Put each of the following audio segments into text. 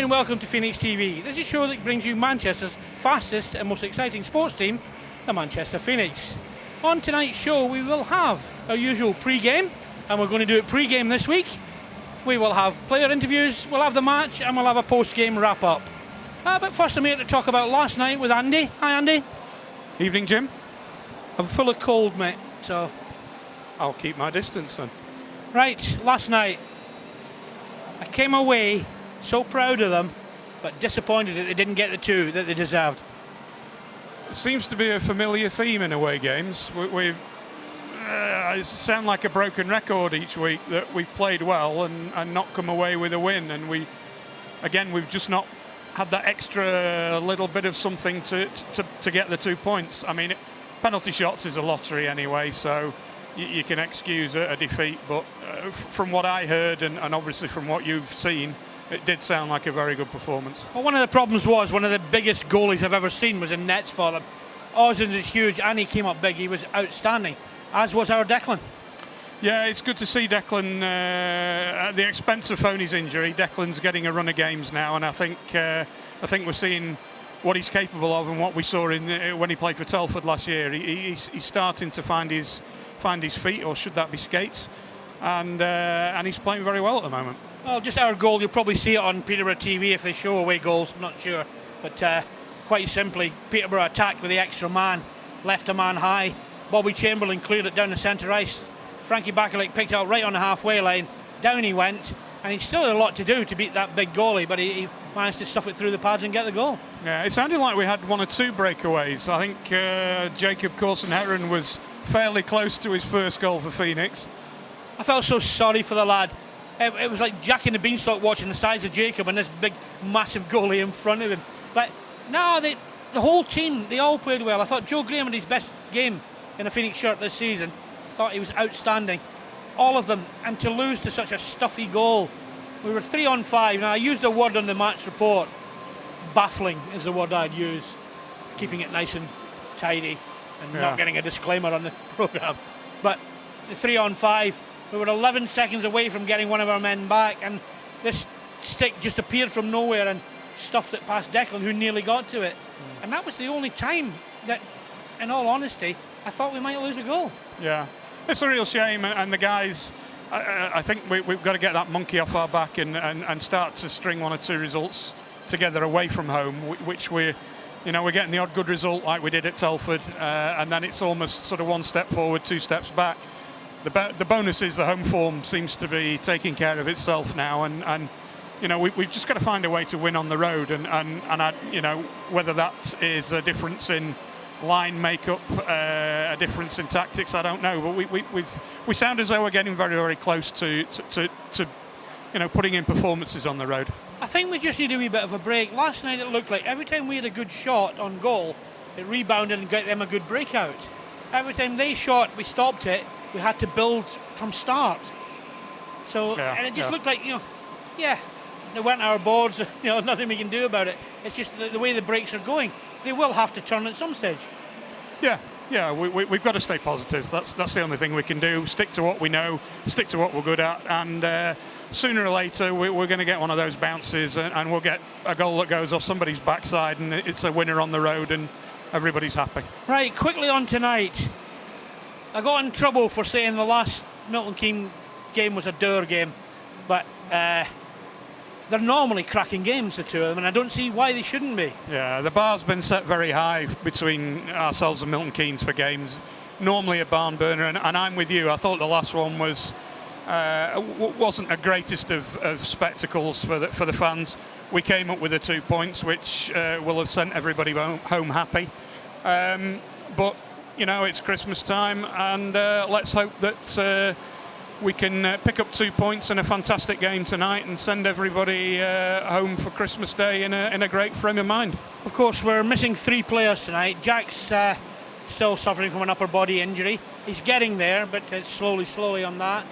and welcome to Phoenix TV. This is a show that brings you Manchester's fastest and most exciting sports team, the Manchester Phoenix. On tonight's show we will have our usual pre-game, and we're going to do it pre-game this week. We will have player interviews, we'll have the match, and we'll have a post-game wrap-up. But first I'm here to talk about last night with Andy. Hi Andy. Evening, Jim. I'm full of cold, mate, so... I'll keep my distance then. Right, last night I came away so proud of them, but disappointed that they didn't get the two that they deserved. It seems to be a familiar theme in away games. We've it sounds like a broken record each week that we've played well and not come away with a win, and we've just not had that extra little bit of something to get the 2 points. I mean, penalty shots is a lottery anyway, so you can excuse a defeat, but from what I heard and obviously from what you've seen, it did sound like a very good performance. Well, one of the problems was one of the biggest goalies I've ever seen was in nets for them. Ozins is huge and he came up big. He was outstanding, as was our Declan. Yeah, it's good to see Declan at the expense of Phoney's injury. Declan's getting a run of games now, and I think we're seeing what he's capable of and what we saw in when he played for Telford last year. He's starting to find his feet, or should that be skates, and he's playing very well at the moment. Well, just our goal, you'll probably see it on Peterborough TV if they show away goals, I'm not sure. But quite simply, Peterborough attacked with the extra man, left a man high. Bobby Chamberlain cleared it down the centre ice. Frankie Bakalik picked it out right on the halfway line. Down he went, and he still had a lot to do to beat that big goalie, but he managed to stuff it through the pads and get the goal. Yeah, it sounded like we had one or two breakaways. I think Jacob Corson-Heron was fairly close to his first goal for Phoenix. I felt so sorry for the lad. It was like Jack in the Beanstalk watching the size of Jacob and this big, massive goalie in front of him. But no, the whole team, they all played well. I thought Joe Graham had his best game in a Phoenix shirt this season. Thought he was outstanding. All of them. And to lose to such a stuffy goal. We were 3-on-5. Now, I used a word on the match report. Baffling is the word I'd use. Keeping it nice and tidy and not getting a disclaimer on the programme. But the 3-on-5, we were 11 seconds away from getting one of our men back, and this stick just appeared from nowhere and stuffed it past Declan, who nearly got to it. And that was the only time that, in all honesty, I thought we might lose a goal. Yeah, it's a real shame, and the guys, I think we've got to get that monkey off our back and start to string one or two results together away from home, which we're getting the odd good result like we did at Telford, and then it's almost sort of one step forward, two steps back. The bonus is the home form seems to be taking care of itself now, and we've just got to find a way to win on the road, and whether that is a difference in line makeup, a difference in tactics, I don't know, but we sound as though we're getting very, very close to putting in performances on the road. I think we just need a wee bit of a break. Last night it looked like every time we had a good shot on goal, it rebounded and got them a good breakout. Every time they shot, we stopped it. We had to build from start. So, and it just looked like, they weren't our boards, nothing we can do about it. It's just the way the breaks are going. They will have to turn at some stage. Yeah, we've got to stay positive. That's the only thing we can do. Stick to what we know, stick to what we're good at, and sooner or later we're going to get one of those bounces, and we'll get a goal that goes off somebody's backside, and it's a winner on the road, and everybody's happy. Right, quickly on tonight. I got in trouble for saying the last Milton Keynes game was a dour game, but they're normally cracking games, the two of them, and I don't see why they shouldn't be. Yeah, the bar's been set very high between ourselves and Milton Keynes for games. Normally a barn burner, and I'm with you. I thought the last one wasn't a greatest of spectacles for the fans. We came up with the 2 points, which will have sent everybody home happy. But it's Christmas time, and let's hope that we can pick up 2 points in a fantastic game tonight and send everybody home for Christmas Day in a great frame of mind. Of course, we're missing 3 players tonight. Jack's still suffering from an upper body injury. He's getting there, but it's slowly on that.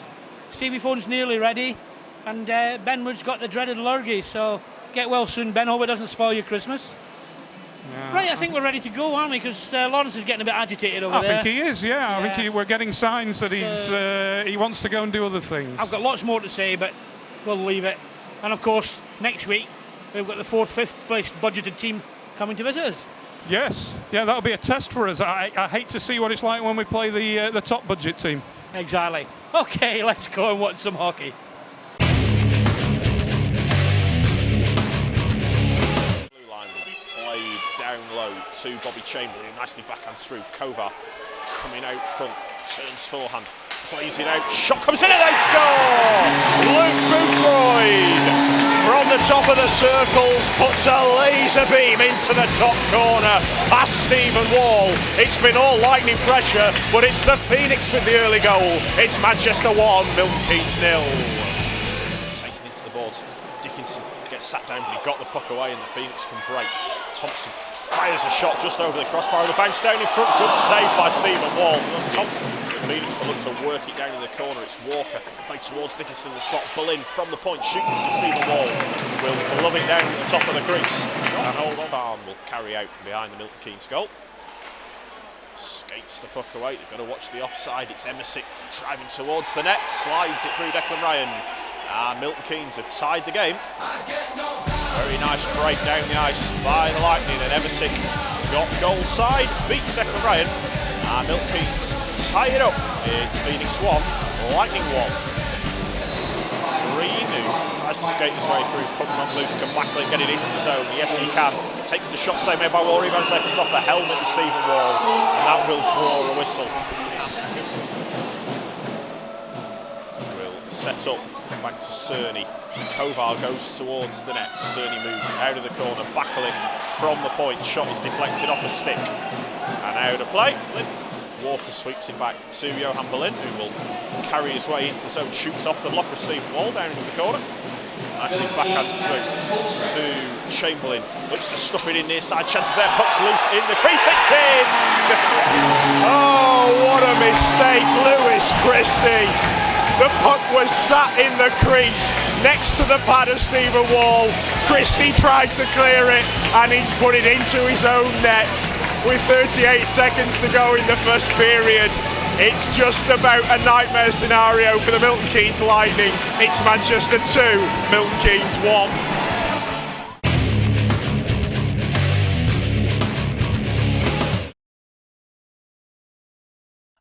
Stevie Phone's nearly ready, and Ben Wood's got the dreaded lurgy, so get well soon, Ben. Hope it doesn't spoil your Christmas. Yeah. Right, I think we're ready to go, aren't we? Because Lawrence is getting a bit agitated over there. I think he is, yeah. I think we're getting signs that he wants to go and do other things. I've got lots more to say, but we'll leave it. And of course, next week, we've got the 4th, 5th place budgeted team coming to visit us. Yes, yeah, that'll be a test for us. I hate to see what it's like when we play the top budget team. Exactly. Okay, let's go and watch some hockey. Blue line will be played down low to Bobby Chamberlain, nicely backhands through. Kovar coming out front, turns forehand, plays it out, shot comes in and they score! Luke Boothroyd from the top of the circles puts a laser beam into the top corner past Stephen Wall. It's been all lightning pressure, but it's the Phoenix with the early goal. It's Manchester 1, Milton Keynes 0. Taken into the boards, Dickinson gets sat down, but he got the puck away and the Phoenix can break. Thompson fires a shot just over the crossbar and the bounce down in front. Good save by Stephen Wall. Thompson, Phoenix will look to work it down in the corner. It's Walker played towards Dickinson in the slot. Bullin from the point, shooting to Stephen Wall. Will glove it down at the top of the crease. And Old Farm will carry out from behind the Milton Keynes goal. Skates the puck away. They've got to watch the offside. It's Emersick driving towards the net. Slides it through Declan Ryan. And Milton Keynes have tied the game. Very nice break down the ice by the Lightning, and Emersick got goal side, beats Declan Ryan, and Milton Keynes tie it up. It's Phoenix 1, Lightning 1. Renew tries to skate his way through, puck not loose, can Blackland get it into the zone? Yes, he can. Takes the shot save made by Wall, rebound seconds off the helmet of Stephen Wall, and that will draw a whistle. Will set up. Back to Cerny. Kovar goes towards the net. Cerny moves out of the corner. Backling from the point. Shot is deflected off a stick. And out of play. Walker sweeps it back to Johan Berlin, who will carry his way into the zone. Shoots off the block of Stephen Wall down into the corner. Nicely backhands through to Chamberlain. Looks to stuff it in near side. Chances there. Puck's loose in the crease. It's in! Oh, what a mistake. Lewis Christie. The puck was sat in the crease next to the pad of Stephen Wall. Christie tried to clear it and he's put it into his own net with 38 seconds to go in the first period. It's just about a nightmare scenario for the Milton Keynes Lightning. It's Manchester 2, Milton Keynes 1.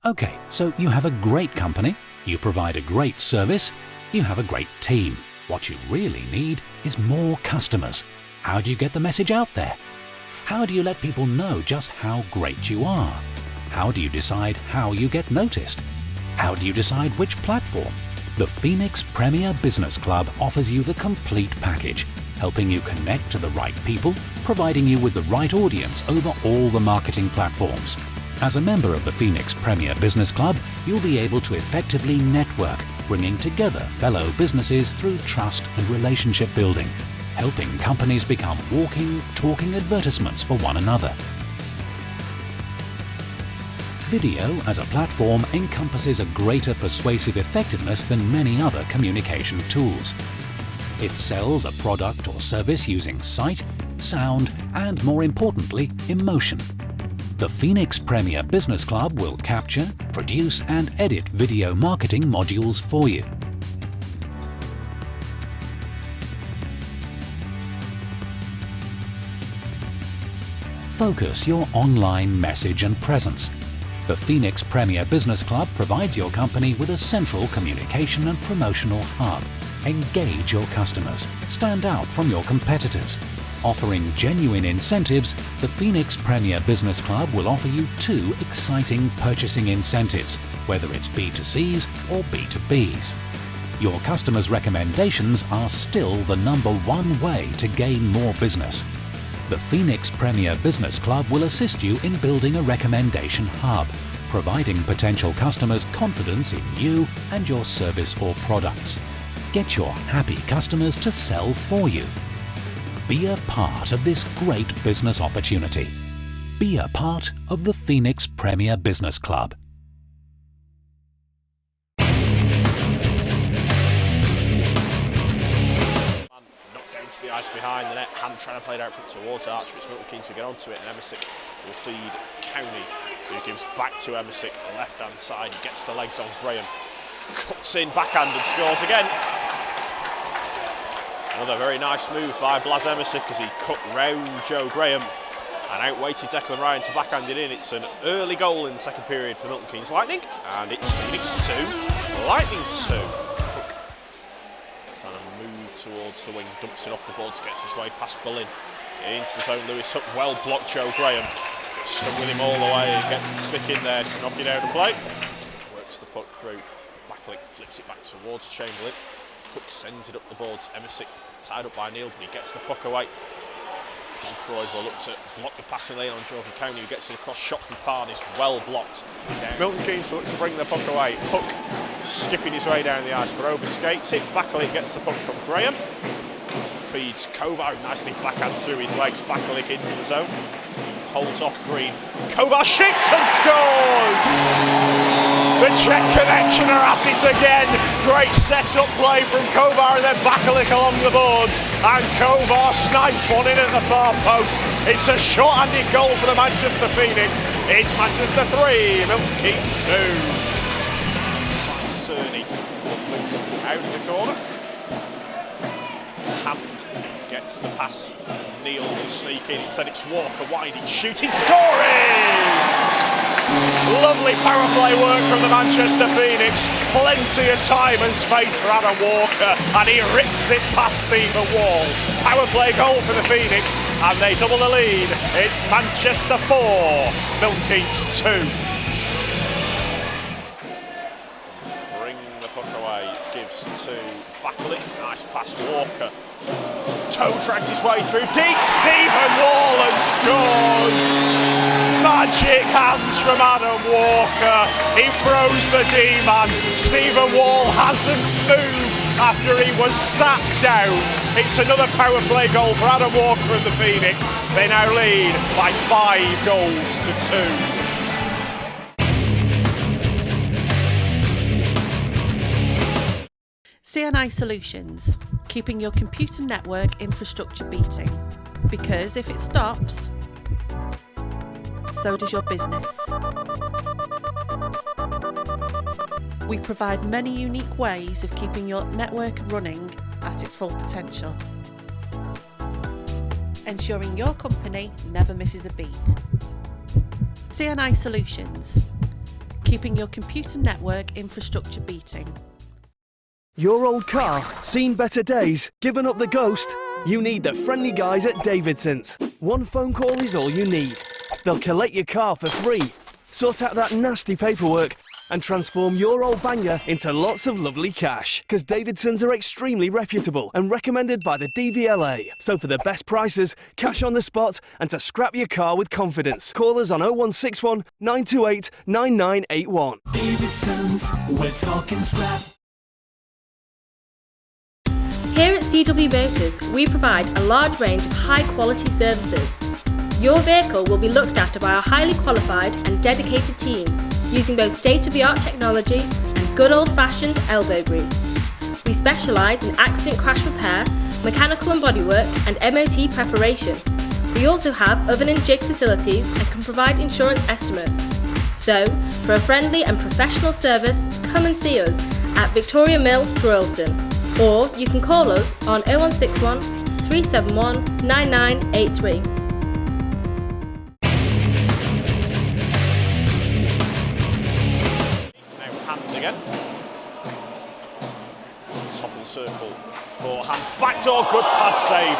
Okay, so you have a great company, you provide a great service, you have a great team. What you really need is more customers. How do you get the message out there? How do you let people know just how great you are? How do you decide how you get noticed? How do you decide which platform? The Phoenix Premier Business Club offers you the complete package, helping you connect to the right people, providing you with the right audience over all the marketing platforms. As a member of the Phoenix Premier Business Club, you'll be able to effectively network, bringing together fellow businesses through trust and relationship building, helping companies become walking, talking advertisements for one another. Video as a platform encompasses a greater persuasive effectiveness than many other communication tools. It sells a product or service using sight, sound, and more importantly, emotion. The Phoenix Premier Business Club will capture, produce and edit video marketing modules for you. Focus your online message and presence. The Phoenix Premier Business Club provides your company with a central communication and promotional hub. Engage your customers. Stand out from your competitors. Offering genuine incentives, the Phoenix Premier Business Club will offer you 2 exciting purchasing incentives, whether it's B2Cs or B2Bs. Your customers' recommendations are still the #1 way to gain more business. The Phoenix Premier Business Club will assist you in building a recommendation hub, providing potential customers confidence in you and your service or products. Get your happy customers to sell for you. Be a part of this great business opportunity. Be a part of the Phoenix Premier Business Club. Knocked down to the ice behind the net, Hand trying to play it out towards Archer. It's Milton Keynes to get onto it, and Emersick will feed Cowney, who gives back to Emersick, left hand side. He gets the legs on Graham, cuts in backhand and scores again. Another very nice move by Blas Emerson because he cut round Joe Graham and outweighted Declan Ryan to backhand it in. It's an early goal in the second period for Milton Keynes Lightning, and it's Phoenix 2, Lightning 2. Hook trying to move towards the wing, dumps it off the boards, gets his way past Bullin into the zone. Lewis Hook well blocked Joe Graham, stuck with him all the way and gets the stick in there to knock it out of play. Works the puck through, Backlick flips it back towards Chamberlain. Hook sends it up the boards, Emerson tied up by Neil, but he gets the puck away. Freud will look to block the passing lane on Jordan Cowney, who gets it across, shot from Farn is well blocked. Milton Keynes looks to bring the puck away. Hook skipping his way down the ice, but overskates it. Backlick gets the puck from Graham. Feeds Kovar, nicely backhands through his legs. Backlick into the zone. Holds off Green. Kovar shoots and scores! The Czech connection are at it again. Great set-up play from Kovar and then Backlick along the boards. And Kovar snipes one in at the far post. It's a short-handed goal for the Manchester Phoenix. It's Manchester 3, Milton Keynes 2. Cerny out of the corner. Hammond gets the pass. Neil will sneak in. Instead it's Walker winding, shooting, scoring! Lovely power play work from the Manchester Phoenix. Plenty of time and space for Adam Walker, and he rips it past Stephen Wall. Power play goal for the Phoenix, and they double the lead. It's Manchester 4, Milton Keynes 2. Bring the puck away, gives to Backlick. Nice pass, Walker. Toe drags his way through, deep, Stephen Wall and scores! Magic hands from Adam Walker. He throws the D-man. Stephen Wall hasn't moved after he was sat down. It's another power play goal for Adam Walker and the Phoenix. They now lead by 5 goals to 2. CNI Solutions, keeping your computer network infrastructure beating. Because if it stops, so does your business. We provide many unique ways of keeping your network running at its full potential, ensuring your company never misses a beat. CNI Solutions, keeping your computer network infrastructure beating. Your old car, seen better days, given up the ghost? You need the friendly guys at Davidson's. One phone call is all you need. They'll collect your car for free, sort out that nasty paperwork, and transform your old banger into lots of lovely cash. Because Davidson's are extremely reputable and recommended by the DVLA. So for the best prices, cash on the spot, and to scrap your car with confidence, call us on 0161 928 9981. Davidson's, we're talking scrap. Here at CW Motors, we provide a large range of high-quality services. Your vehicle will be looked after by our highly qualified and dedicated team, using both state-of-the-art technology and good old-fashioned elbow grease. We specialise in accident crash repair, mechanical and bodywork, and MOT preparation. We also have oven and jig facilities and can provide insurance estimates. So, for a friendly and professional service, come and see us at Victoria Mill, Droylsden. Or you can call us on 0161 371 9983. Now Hammond again. Top of the circle for Hammond. Backdoor, good pad save.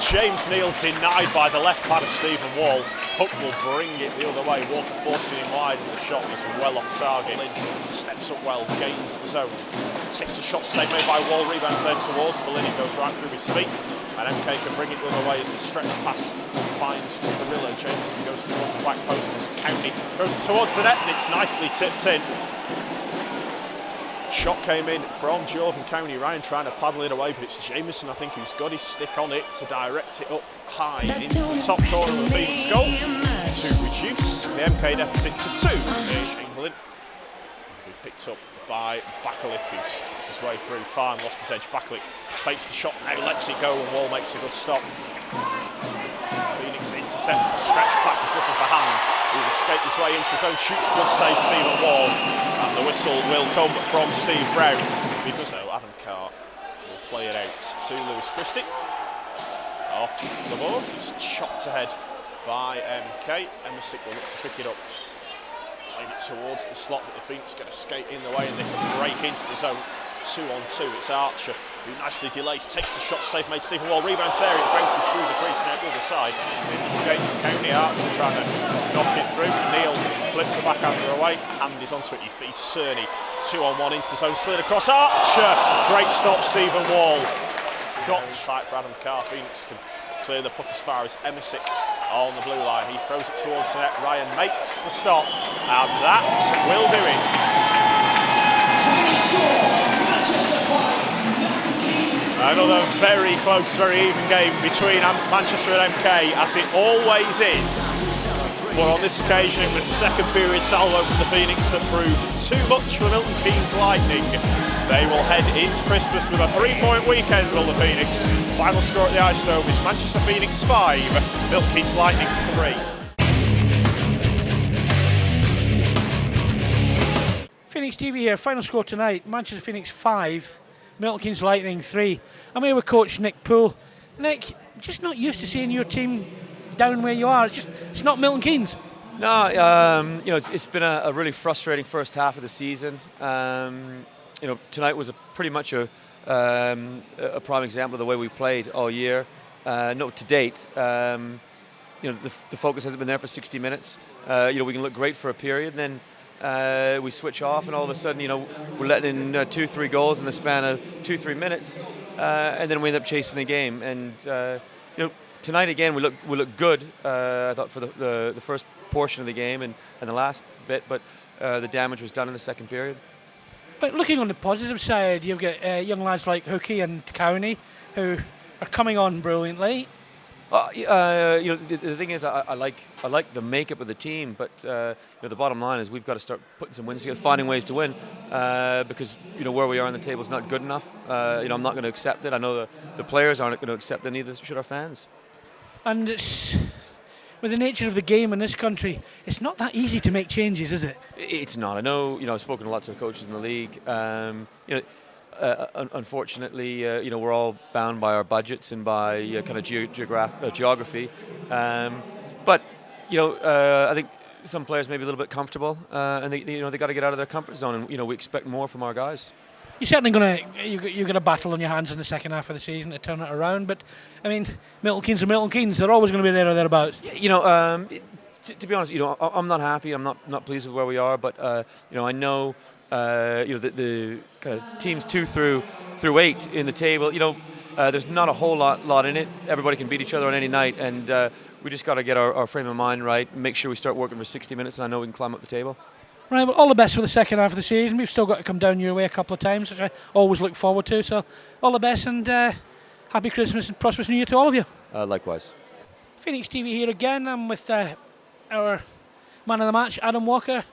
James Neal denied by the left pad of Stephen Wall. Hook will bring it the other way. Walker forcing him wide, and the shot is well off target. Steps up well, gains the zone. Takes a shot, save made by Wall, rebounds then towards Bellini, goes right through his feet. And MK can bring it the other way as the stretch pass finds Carillo. Jameson goes towards the back post as County goes towards the net, and it's nicely tipped in. Shot came in from Jordan Cowney. Ryan trying to paddle it away, but it's Jameson, I think, who's got his stick on it to direct it up high into the top corner of the Phoenix goal to reduce the MK deficit to 2. Chamberlain will be picked up by Backlick, who stops his way through. Farn lost his edge. Backlick fakes the shot, now lets it go, and Wall makes a good stop. Phoenix intercept, stretch pass is looking for Hammond, who will escape his way into the zone, shoots, good save, Stephen Wall, and the whistle will come from Steve Brown. Because so Adam Carr will play it out to Lewis Christie. Off the boards, it's chopped ahead by MK. Emmisick will look to pick it up. Playing it towards the slot, but the Phoenix get a skate in the way and they can break into the zone. 2-on-2, it's Archer who nicely delays, takes the shot, safe made Stephen Wall, rebounds there, it bounces through the crease and out the other side. In the skates, County Archer trying to knock it through. Neil flips the backhander away, hand is onto it, he feeds Cerny. 2-on-1 into the zone, slid across Archer. Great stop, Stephen Wall. Got tight for Adam Carr. Phoenix can clear the puck as far as Emmisick on the blue line. He throws it towards the net. Ryan makes the stop, and that will do it. Another very close, very even game between Manchester and MK, as it always is. But on this occasion, it was the second period salvo from the Phoenix that proved too much for Milton Keynes Lightning. They will head into Christmas with a 3-point weekend, will the Phoenix. Final score at the Ice Dome is Manchester Phoenix 5, Milton Keynes Lightning 3. Phoenix TV here, final score tonight, Manchester Phoenix 5, Milton Keynes Lightning 3. I'm here with coach Nick Poole. Nick, just not used to seeing your team down where you are. It's not Milton Keynes. No, it's been a really frustrating first half of the season. Tonight was pretty much a prime example of the way we played all year. To date, the focus hasn't been there for 60 minutes. We can look great for a period, and then we switch off, and all of a sudden, we're letting in 2-3 goals in the span of 2-3 minutes, and then we end up chasing the game. And tonight again, we look good. I thought for the first portion of the game and the last bit, but the damage was done in the second period. But looking on the positive side, you've got young lads like Hookie and Cowney who are coming on brilliantly. The thing is, I like the makeup of the team, but the bottom line is we've got to start putting some wins together, finding ways to win, because where we are on the table is not good enough. I'm not going to accept it. I know the players aren't going to accept it, neither should our fans. And it's, with the nature of the game in this country, it's not that easy to make changes, is it? It's not. I know. I've spoken to lots of coaches in the league. Unfortunately, we're all bound by our budgets and by kind of geography. But I think some players may be a little bit comfortable, and they got to get out of their comfort zone. And we expect more from our guys. You're certainly you've got a battle on your hands in the second half of the season to turn it around. But I mean, Milton Keynes are Milton Keynes. They're always going to be there or thereabouts. To be honest, I'm not happy. I'm not pleased with where we are. But I know. The kind of teams 2 through 8 in the table, there's not a whole lot in it. Everybody can beat each other on any night, and we just got to get our frame of mind right and make sure we start working for 60 minutes, and I know we can climb up the table. Right, well, all the best for the second half of the season. We've still got to come down your way a couple of times, which I always look forward to. So all the best, and happy Christmas and prosperous New Year to all of you. Likewise. Phoenix TV here again. I'm with our man of the match, Adam Walker.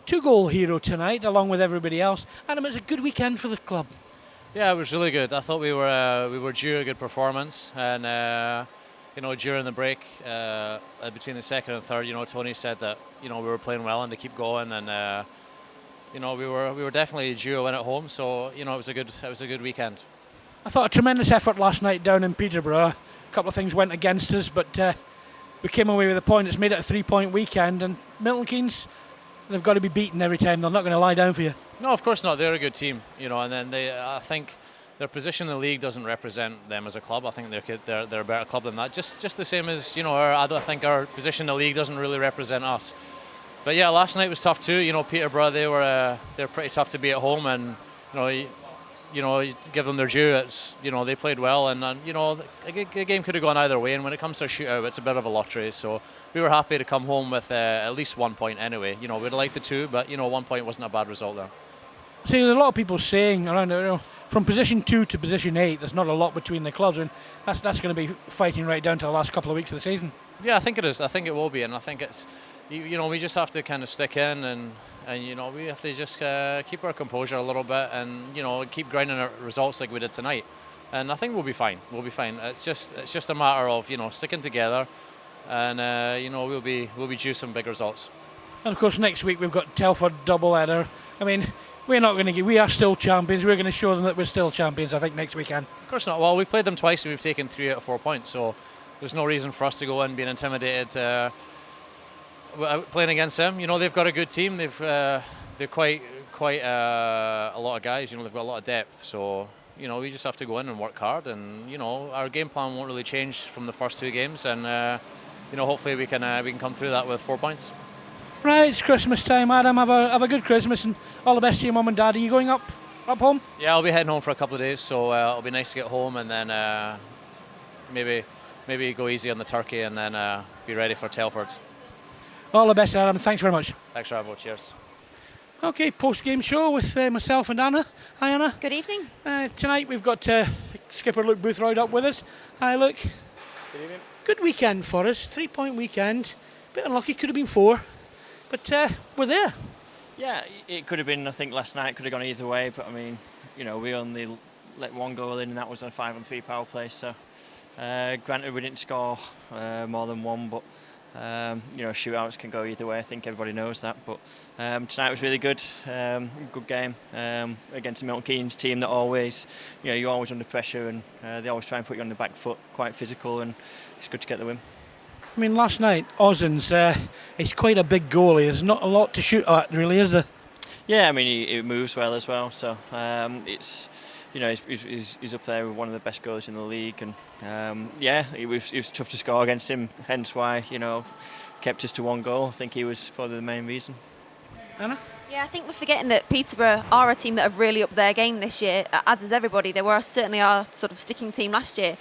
2-goal hero tonight, along with everybody else. Adam, it was a good weekend for the club. Yeah, it was really good. I thought we were due a good performance, and during the break between the second and third, Tony said that we were playing well and to keep going, and we were definitely due a win at home. So it was a good weekend. I thought a tremendous effort last night down in Peterborough. A couple of things went against us, but we came away with a point. It's made it a 3-point weekend, and Milton Keynes, they've got to be beaten every time. They're not going to lie down for you. No, of course not. They're a good team, and then I think their position in the league doesn't represent them as a club. I think they're a better club than that. Just the same as I think our position in the league doesn't really represent us. But yeah, last night was tough too. Peterborough, they're pretty tough to beat at home, and you give them their due. It's they played well, and the game could have gone either way. And when it comes to a shootout, it's a bit of a lottery. So we were happy to come home with at least 1 point anyway. We'd have liked the 2, but 1 point wasn't a bad result there. See, there's a lot of people saying around from position 2 to position 8, there's not a lot between the clubs, and that's going to be fighting right down to the last couple of weeks of the season. Yeah, I think it is. I think it will be, and I think it's we just have to kind of stick in and we have to just keep our composure a little bit, and keep grinding our results like we did tonight, and I think we'll be fine. We'll be fine. It's just a matter of sticking together, and we'll be due some big results. And of course next week we've got Telford doubleheader. I mean, we're not going to we are still champions. We're going to show them that we're still champions, I think, next weekend. Of course not. Well, we've played them twice and we've taken 3 out of 4 points, so there's no reason for us to go in being intimidated playing against them. You know, they've got a good team. They're quite a lot of guys. You know, they've got a lot of depth. So, you know, we just have to go in and work hard. And, you know, our game plan won't really change from the first 2 games. And, you know, hopefully we can come through that with 4 points. Right, it's Christmas time, Adam. Have a good Christmas and all the best to your mum and dad. Are you going up home? Yeah, I'll be heading home for a couple of days, so it'll be nice to get home and then maybe go easy on the turkey and then be ready for Telford. All the best, Adam. Thanks very much. Thanks, Rabo. Cheers. Okay, post-game show with myself and Anna. Hi, Anna. Good evening. Tonight we've got skipper Luke Boothroyd up with us. Hi, Luke. Good evening. Good weekend for us. 3-point weekend. Bit unlucky, could have been 4. But we're there. Yeah, it could have been, I think last night could have gone either way, but I mean, you know, we only let 1 goal in and that was a 5-on-3 power play, so granted we didn't score more than 1, but you know, shootouts can go either way. I think everybody knows that, but tonight was really good. Good game against the Milton Keynes team that always, you know, you're always under pressure and they always try and put you on the back foot, quite physical, and it's good to get the win. I mean, last night, Ozens, he's quite a big goalie. There's not a lot to shoot at, really, is there? Yeah, I mean, he moves well as well, so it's, you know, he's up there with one of the best goalies in the league, and yeah, it was tough to score against him, hence why, you know, kept us to 1 goal. I think he was probably the main reason. Anna? Yeah, I think we're forgetting that Peterborough are a team that have really upped their game this year, as is everybody. They were certainly our sort of sticking team last year.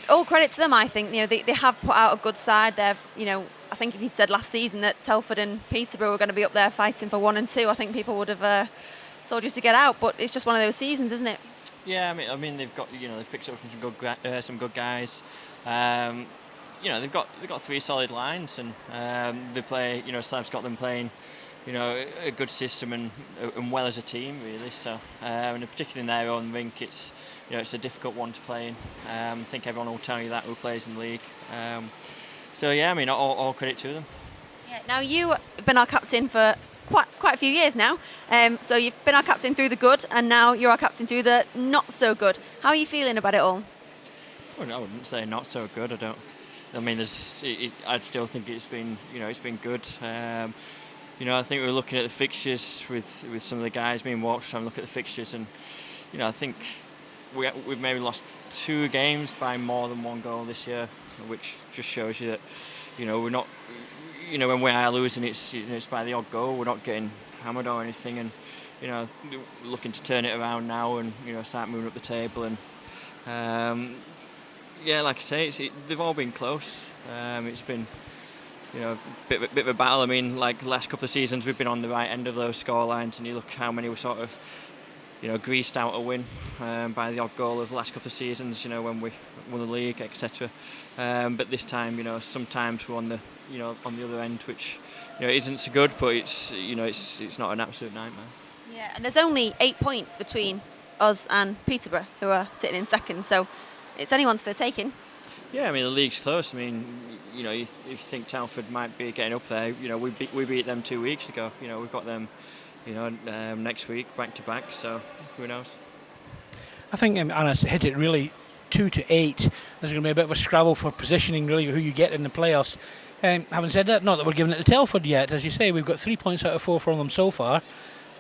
All credit to them, I think. You know, they have put out a good side. They're, you know, I think if you'd said last season that Telford and Peterborough were going to be up there fighting for 1 and 2, I think people would have told you to get out. But it's just one of those seasons, isn't it? Yeah, I mean they've got, you know, they've picked up some good guys. You know, they've got 3 solid lines, and they play. You know, South Scotland playing, you know, a good system and well as a team, really. So, and particularly in their own rink, it's, you know, it's a difficult one to play in. I think everyone will tell you that who plays in the league. So yeah, I mean, all credit to them. Yeah. Now you've been our captain for quite a few years now. So you've been our captain through the good, and now you're our captain through the not so good. How are you feeling about it all? Well, I wouldn't say not so good. I mean, I'd still think it's been, you know, it's been good. You know, I think we're looking at the fixtures with some of the guys being watched, trying to look at the fixtures, and, you know, I think we've maybe lost 2 games by more than 1 goal this year, which just shows you that, you know, we're not, you know, when we are losing, it's by the odd goal. We're not getting hammered or anything, and, you know, we're looking to turn it around now and, you know, start moving up the table. And yeah, like I say, they've all been close. It's been, you know, bit of a battle. I mean, like the last couple of seasons, we've been on the right end of those score lines, and you look how many were sort of, you know, greased out a win by the odd goal of the last couple of seasons, you know, when we won the league, etc. But this time, you know, sometimes we're on the, you know, on the other end, which, you know, isn't so good, but it's, you know, it's not an absolute nightmare. Yeah, and there's only 8 points between us and Peterborough, who are sitting in second, so it's anyone's for the taking. Yeah, I mean, the league's close. I mean, you know, if you think Telford might be getting up there, you know, we beat them 2 weeks ago. You know, we've got them, you know, next week back to back. So who knows? I think Anna's hit it really 2 to 8. There's going to be a bit of a scrabble for positioning, really, who you get in the playoffs. Having said that, not that we're giving it to Telford yet. As you say, we've got 3 points out of 4 from them so far,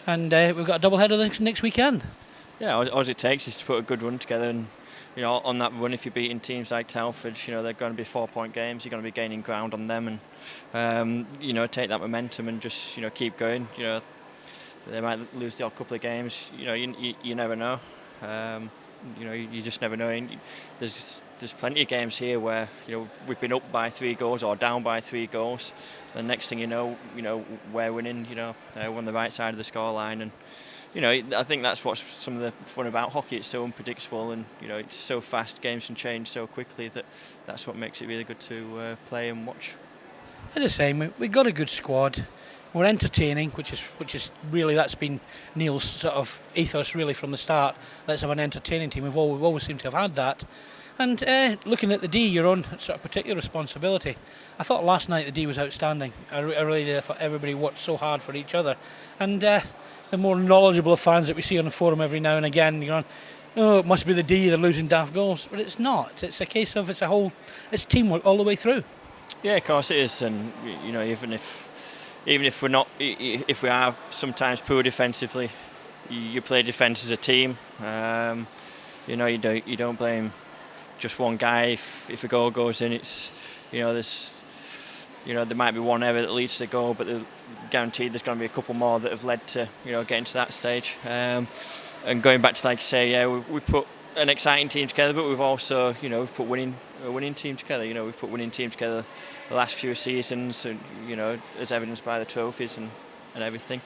and we've got a double header next weekend. Yeah, all it takes is to put a good run together, and, you know, on that run, if you're beating teams like Telford, you know, they're going to be 4-point games. You're going to be gaining ground on them, and you know, take that momentum and just, you know, keep going. You know, they might lose the odd couple of games. You know, you never know. You know, you just never know. And there's plenty of games here where, you know, we've been up by 3 goals or down by 3 goals. The next thing you know, we're winning. You know, we're on the right side of the scoreline, and, you know, I think that's what's some of the fun about hockey. It's so unpredictable, and, you know, it's so fast. Games can change so quickly that's what makes it really good to play and watch. As I say, we've got a good squad. We're entertaining, which is really, that's been Neil's sort of ethos really from the start. Let's have an entertaining team. We've always seemed to have had that, And looking at the D, your own sort of particular responsibility. I thought last night the D was outstanding. I really did. I thought everybody worked so hard for each other. And the more knowledgeable fans that we see on the forum every now and again, you're on, oh, it must be the D, they're losing daft goals. But it's not. It's a case of it's teamwork all the way through. Yeah, of course it is. And, you know, even if we're not, if we are sometimes poor defensively, you play defence as a team. You know, you don't blame just one guy. If a goal goes in, it's, you know, there might be one error that leads to the goal, but guaranteed there's going to be a couple more that have led to, you know, getting to that stage. And going back to, like you say, yeah, we put an exciting team together, but we've also, you know, we've put a winning team together. You know, we've put winning teams together the last few seasons, and, you know, as evidenced by the trophies and everything.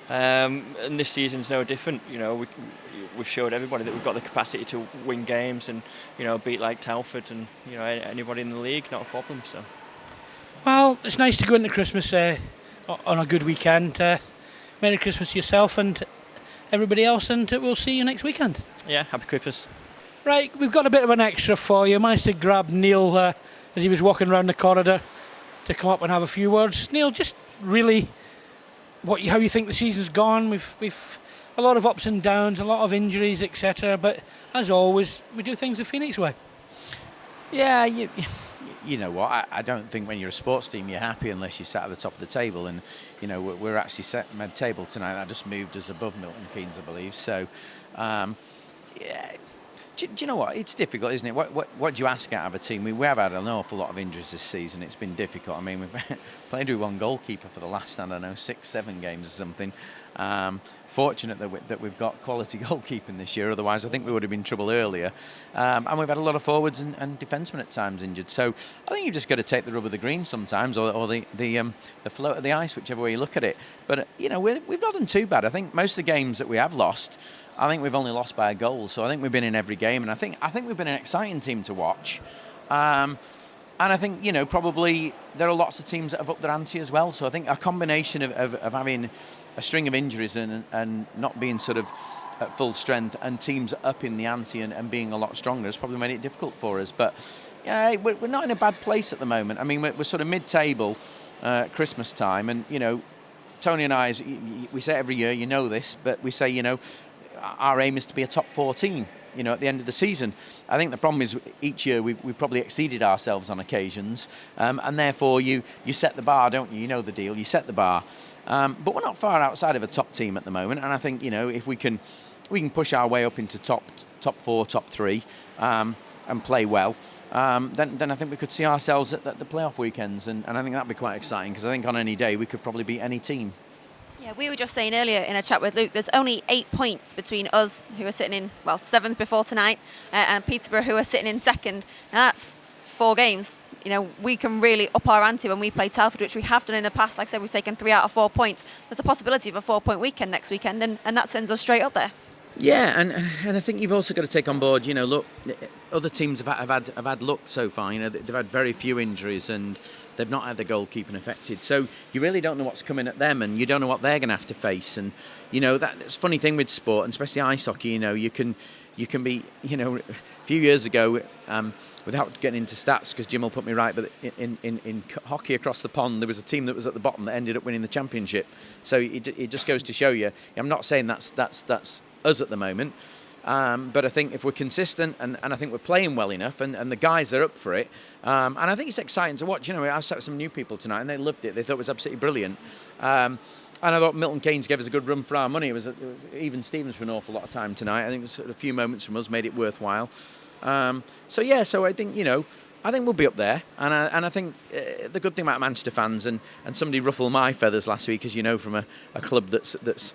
And this season's no different. You know, we've showed everybody that we've got the capacity to win games and, you know, beat like Telford and, you know, anybody in the league, not a problem. So. Well, it's nice to go into Christmas on a good weekend. Merry Christmas to yourself and everybody else, and we'll see you next weekend. Yeah, happy Christmas. Right, we've got a bit of an extra for you. I managed to grab Neil as he was walking around the corridor to come up and have a few words. Neil, just really how you think the season's gone. We've a lot of ups and downs, a lot of injuries, etc. But as always, we do things the Phoenix way. Yeah, you know what? I don't think when you're a sports team you're happy unless you sat at the top of the table. And you know we're actually set mid-table tonight. I just moved us above Milton Keynes, I believe. So, yeah. Do you know what? It's difficult, isn't it? What do you ask out of a team? We have had an awful lot of injuries this season. It's been difficult. I mean, we've played with one goalkeeper for the last, 6-7 games or something. Fortunate that we've got quality goalkeeping this year. Otherwise, I think we would have been in trouble earlier. And we've had a lot of forwards and defensemen at times injured. So I think you've just got to take the rub of the green sometimes, or the float of the ice, whichever way you look at it. But you know, we've not done too bad. I think most of the games that we have lost, I think we've only lost by a goal. So I think we've been in every game, and I think we've been an exciting team to watch. And I think, you know, probably there are lots of teams that have upped their ante as well. So I think a combination of having a string of injuries and not being sort of at full strength, and teams upping the ante and being a lot stronger has probably made it difficult for us. But yeah, we're not in a bad place at the moment. I mean, we're sort of mid-table Christmas time, and you know, Tony and I, we say every year, you know this, but we say, you know, our aim is to be a top 4 team, you know, at the end of the season. I think the problem is each year we've probably exceeded ourselves on occasions, and therefore you set the bar, don't you? You know the deal, you set the bar. But we're not far outside of a top team at the moment, and I think, you know, if we can push our way up into top 4, top 3, and play well, then I think we could see ourselves at the playoff weekends, and I think that'd be quite exciting, because I think on any day we could probably beat any team. Yeah, we were just saying earlier in a chat with Luke, there's only 8 points between us, who are sitting in, 7th before tonight, and Peterborough, who are sitting in 2nd. Now that's 4 games. You know, we can really up our ante when we play Telford, which we have done in the past. Like I said, we've taken 3 out of 4 points. There's a possibility of a 4-point weekend next weekend, and that sends us straight up there. Yeah, and I think you've also got to take on board, you know, look, other teams have had luck so far. You know, they've had very few injuries and they've not had the goalkeeping affected. So you really don't know what's coming at them, and you don't know what they're going to have to face. And you know, that's a funny thing with sport, and especially ice hockey. You know, you can be, you know, a few years ago, without getting into stats, because Jim will put me right, but in hockey across the pond, there was a team that was at the bottom that ended up winning the championship. So it just goes to show you. I'm not saying that's us at the moment, but I think if we're consistent and I think we're playing well enough, and the guys are up for it, and I think it's exciting to watch. You know, I sat with some new people tonight and they loved it. They thought it was absolutely brilliant. And I thought Milton Keynes gave us a good run for our money. It was even Stevens for an awful lot of time tonight. I think it was a few moments from us made it worthwhile. So I think, you know, I think we'll be up there, and I think the good thing about Manchester fans, and somebody ruffled my feathers last week, as you know, from a club that's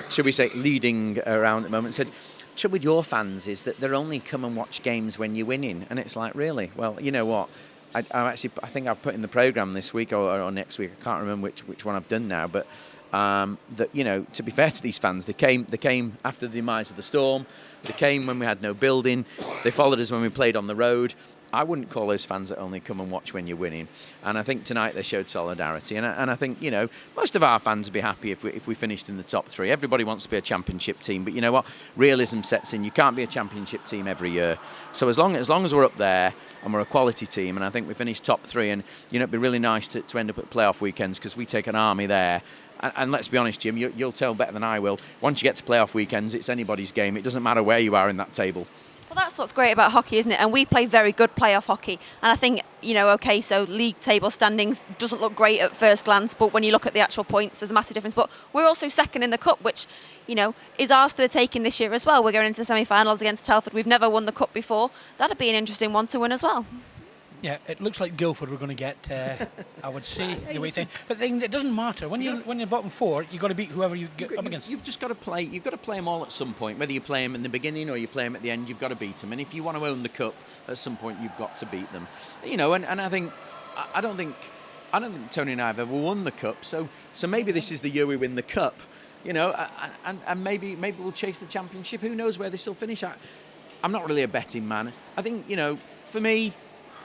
should we say think around at the moment, said, trouble with your fans is that they're only come and watch games when you're winning. And it's like, really? Well, you know what? I think I've put in the programme this week or next week, I can't remember which one I've done now, but that, you know, to be fair to these fans, they came after the demise of the Storm, they came when we had no building, they followed us when we played on the road, I wouldn't call those fans that only come and watch when you're winning. And I think tonight they showed solidarity. And I think, most of our fans would be happy if we finished in the top 3. Everybody wants to be a championship team. But you know what? Realism sets in. You can't be a championship team every year. So as long as we're up there and we're a quality team, and I think we finished top 3, and, it'd be really nice to end up at playoff weekends, because we take an army there. And let's be honest, Jim, you'll tell better than I will. Once you get to playoff weekends, it's anybody's game. It doesn't matter where you are in that table. Well, that's what's great about hockey, isn't it? And we play very good playoff hockey. And I think, so league table standings doesn't look great at first glance, but when you look at the actual points, there's a massive difference. But we're also second in the cup, which, is ours for the taking this year as well. We're going into the semi-finals against Telford. We've never won the cup before. That'd be an interesting one to win as well. Yeah, it looks like Guildford we're going to get, I would say, the way thing. But it doesn't matter. When you're bottom 4, you've got to beat whoever you get up against. You've just got to play. You've got to play them all at some point. Whether you play them in the beginning or you play them at the end, you've got to beat them. And if you want to own the cup, at some point you've got to beat them. And I think I don't think Tony and I have ever won the cup. So maybe this is the year we win the cup. And maybe we'll chase the championship. Who knows where this will finish at? I'm not really a betting man. I think for me,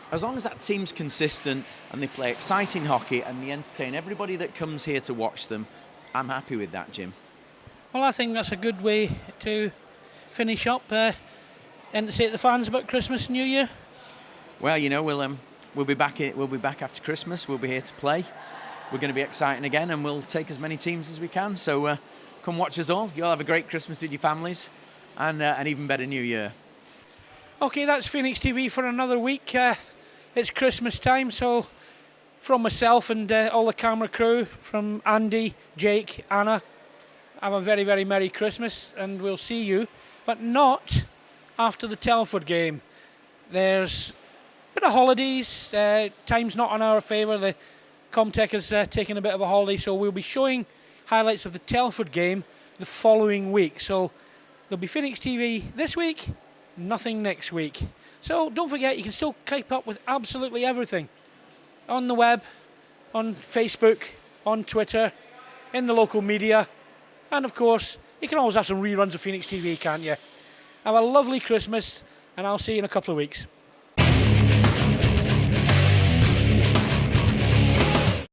as long as that team's consistent and they play exciting hockey and they entertain everybody that comes here to watch them, I'm happy with that, Jim. Well, I think that's a good way to finish up and to say to the fans about Christmas and New Year. Well, we'll be back. We'll be back after Christmas. We'll be here to play. We're going to be exciting again, and we'll take as many teams as we can. So come watch us all. You'll have a great Christmas with your families, and an even better New Year. Okay, that's Phoenix TV for another week. It's Christmas time, so from myself and all the camera crew, from Andy, Jake, Anna, have a very, very Merry Christmas, and we'll see you, but not after the Telford game. There's a bit of holidays, time's not in our favour. The Comtech has taken a bit of a holiday, so we'll be showing highlights of the Telford game the following week. So there'll be Phoenix TV this week, nothing next week. So don't forget, you can still keep up with absolutely everything on the web, on Facebook, on Twitter, in the local media, and of course, you can always have some reruns of Phoenix TV, can't you? Have a lovely Christmas, and I'll see you in a couple of weeks.